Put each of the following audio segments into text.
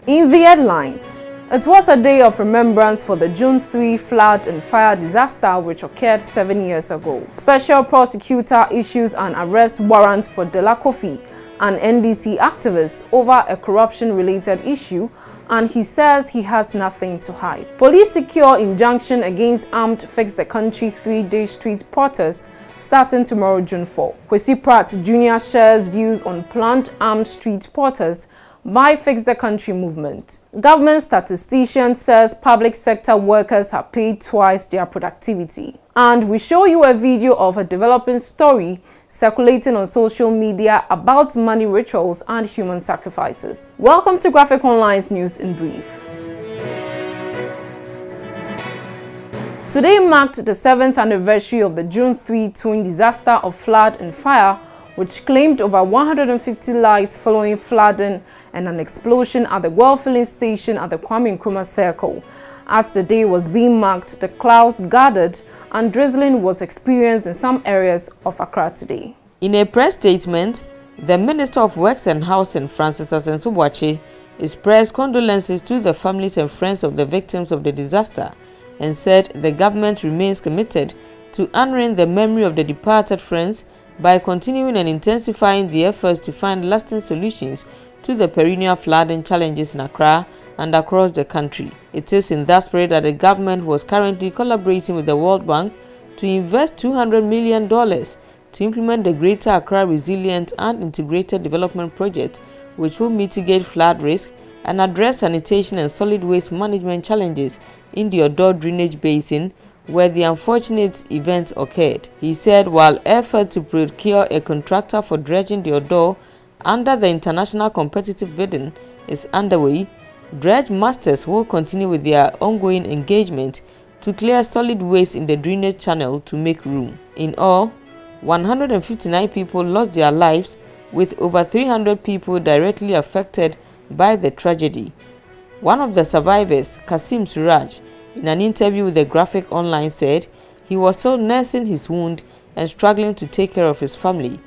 In the headlines, it was a day of remembrance for the June 3 flood and fire disaster which occurred 7 years ago. Special prosecutor issues an arrest warrant for Dela Coffie, an NDC activist, over a corruption-related issue, and he says he has nothing to hide. Police secure injunction against armed Fix the Country 3-day street protest starting tomorrow, June 4. Kwesi Pratt Jnr. shares views on planned armed street protest by Fix the Country movement. Government statistician says public sector workers have paid twice their productivity. And we show you a video of a developing story circulating on social media about money rituals and human sacrifices. Welcome to Graphic Online's News in Brief. Today marked the 7th anniversary of the June 3 twin disaster of flood and fire, which claimed over 150 lives following flooding and an explosion at the well filling station at the Kwame Nkrumah Circle. As the day was being marked, the clouds gathered and drizzling was experienced in some areas of Accra today. In a press statement, the Minister of Works and Housing, Francis Asensubwachi, expressed condolences to the families and friends of the victims of the disaster and said the government remains committed to honoring the memory of the departed friends by continuing and intensifying the efforts to find lasting solutions to the perennial flooding challenges in Accra and across the country. It is in that spirit that the government was currently collaborating with the World Bank to invest $200 million to implement the Greater Accra Resilient and Integrated Development Project, which will mitigate flood risk and address sanitation and solid waste management challenges in the Odo drainage basin, where the unfortunate event occurred. He said while effort to procure a contractor for dredging the Odo under the international competitive bidding is underway, dredge masters will continue with their ongoing engagement to clear solid waste in the drainage channel to make room. In all, 159 people lost their lives, with over 300 people directly affected by the tragedy. One of the survivors, Kasim Suraj, in an interview with the Graphic Online said he was still nursing his wound and struggling to take care of his family.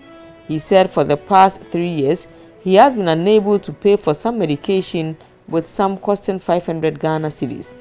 He said for the past 3 years, he has been unable to pay for some medication, with some costing 500 Ghana cedis.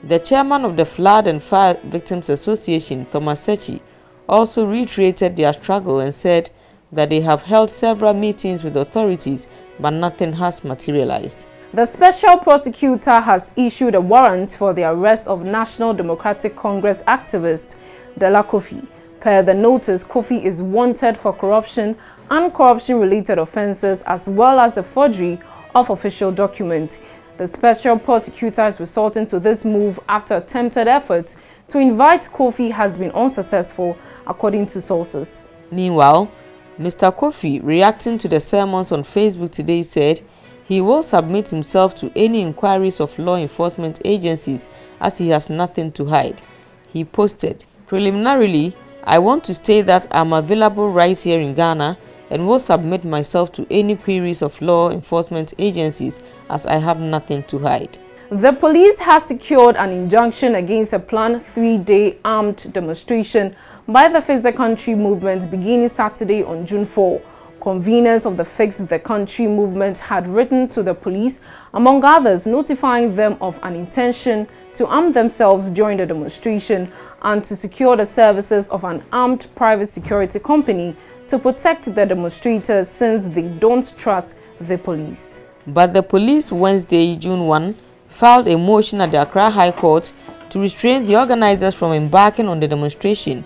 The chairman of the Flood and Fire Victims Association, Thomas Sechi, also reiterated their struggle and said that they have held several meetings with authorities, but nothing has materialized. The special prosecutor has issued a warrant for the arrest of National Democratic Congress activist Dela Coffie. Per the notice, Coffie is wanted for corruption and corruption-related offences, as well as the forgery of official documents. The special prosecutor is resorting to this move after attempted efforts to invite Coffie has been unsuccessful, according to sources. Meanwhile, Mr. Coffie, reacting to the sermons on Facebook today, said he will submit himself to any inquiries of law enforcement agencies as he has nothing to hide. He posted, "Preliminarily, I want to state that I'm available right here in Ghana and will submit myself to any queries of law enforcement agencies as I have nothing to hide." The police has secured an injunction against a planned 3-day armed demonstration by the Fix the Country movement beginning Saturday on June 4. Conveners of the Fix the Country movement had written to the police, among others, notifying them of an intention to arm themselves during the demonstration and to secure the services of an armed private security company to protect the demonstrators, since they don't trust the police. But the police Wednesday, June 1, filed a motion at the Accra High Court to restrain the organizers from embarking on the demonstration.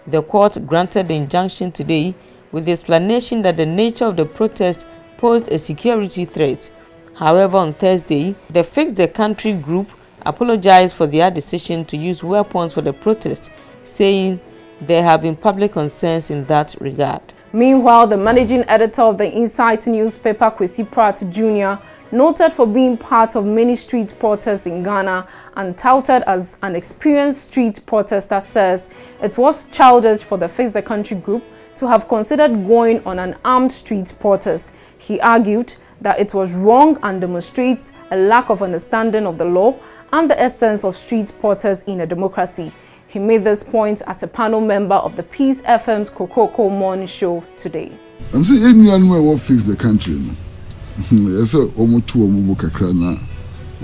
The court granted the injunction today with the explanation that the nature of the protest posed a security threat. However, on Thursday, the Fix the Country group apologized for their decision to use weapons for the protest, saying there have been public concerns in that regard. Meanwhile, the managing editor of the Insight newspaper, Kwesi Pratt Jnr., noted for being part of many street protests in Ghana and touted as an experienced street protester, says it was childish for the Fix the Country group to have considered going on an armed street protest. He argued that it was wrong and demonstrates a lack of understanding of the law and the essence of street protests in a democracy. He made this point as a panel member of the Peace FM's Kokoko Morning Show today. I'm saying anyone will fix the country. Yes, almost 2 kakra na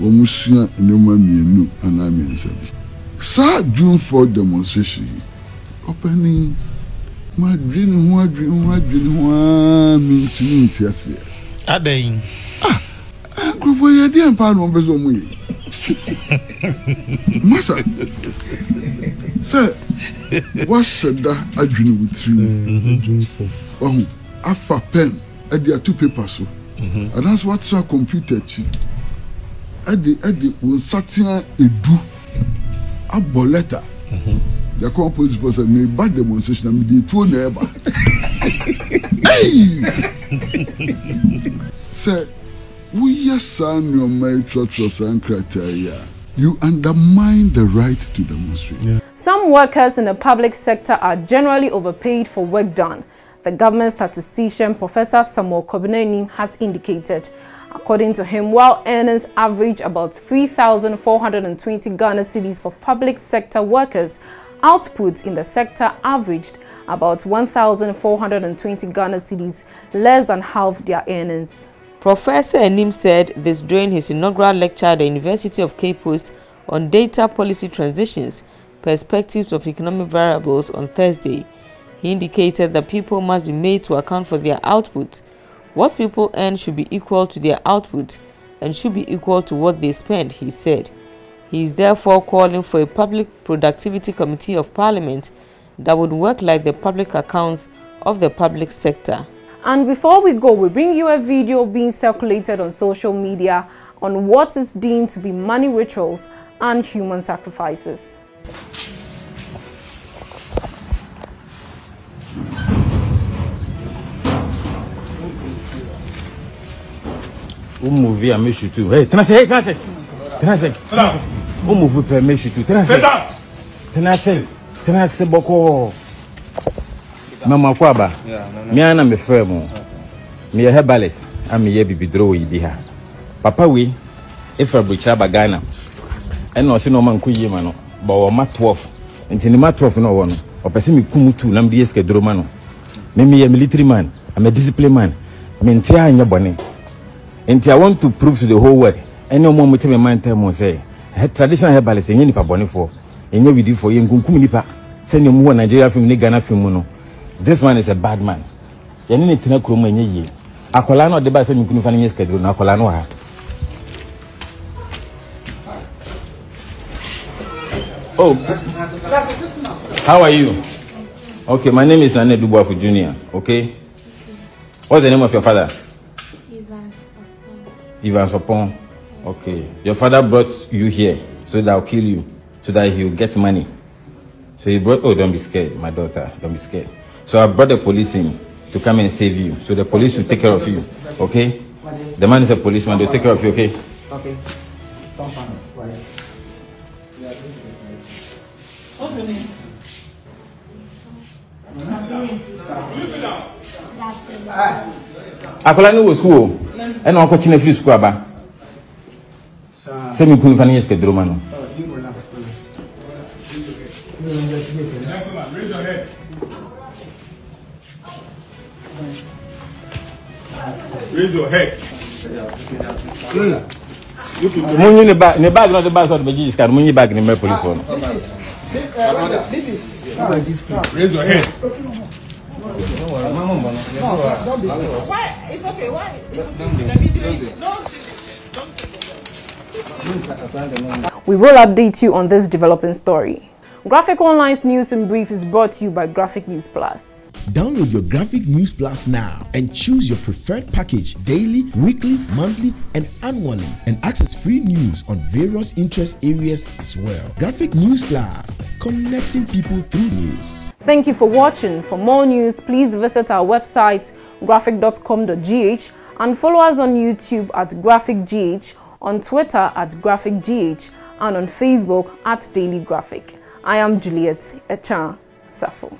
Womusua enema mienu ana miensa bi. Sa June 4 demonstration. Opening my dream, me ase. Aden. Grofo ye dey empa no bezo mu yi. Masa. Say what shada adwene witiri. June 4th. Oh, afa pen e dey two papers so. And that's what's a computer chi. Edi won satia edu abo letter. The composite person me bad demonstration me dey two na eba. Hey! Say we assign your my trust and criteria. You undermine the right to demonstrate. Yeah. Some workers in the public sector are generally overpaid for work done. The government statistician Professor Samuel Kobineni has indicated. According to him, while earnings average about 3,420 Ghana cedis for public sector workers, output in the sector averaged about 1,420 Ghana cedis, less than half their earnings. Professor Enim said this during his inaugural lecture at the University of Cape Coast on data policy transitions, perspectives of economic variables on Thursday. He indicated that people must be made to account for their output. What people earn should be equal to their output and should be equal to what they spend, he said. He is therefore calling for a public productivity committee of parliament that would work like the public accounts of the public sector. And before we go, we bring you a video being circulated on social media on what is deemed to be money rituals and human sacrifices. Movie I miss you too. Hey, can I say? Move I miss you too. Can I say boko? Mama kwaba. Me ana me fremo. Me a herbalist. I'm a baby draw biha. Papa we if I butcher bagana. I know she no man kuyi mano. But we mat 12. Until the mat 12 no one. Or person me kumu tu nam DSK dromano. Me a military man. I'm a disciplined man. Me ntia anya bone. And I want to prove to the whole world. Any more much my mind time say traditional herbalist any nipa bone for. Any we do for you nkunkum nipa. Send you more Nigeria film ni Ghana film no. This man is a bad man. You need to know Kroma ye. Akola no deba say nkunu fa nye schedule na akola no ha. Oh. How are you? Okay, my name is Nane Dubois Jnr. Okay. What's the name of your father? Ivan Sopon. Okay. Your father brought you here so that I'll kill you, so that he'll get money. So he brought, oh, don't be scared, my daughter, don't be scared. So I brought the police in to come and save you. So the police will take care of you, okay? The man is a policeman, they'll take care of you, okay? Okay. What's your name? Akolani was school. And I'll continue free school. Tell me, couldn't find yes, Romano. Raise your head. Raise your head. Money in the bag, not the bag of the Magis can money back in the police phone. Raise your head. Why? It's okay. Why? It's okay. The video is We will update you on this developing story. Graphic Online's News in Brief is brought to you by Graphic News Plus. Download your Graphic News Plus now and choose your preferred package daily, weekly, monthly, and annually, and access free news on various interest areas as well. Graphic News Plus, connecting people through news. Thank you for watching. For more news, please visit our website graphic.com.gh and follow us on YouTube at GraphicGH, on Twitter at GraphicGH, and on Facebook at Daily Graphic. I am Juliet Echan Safo.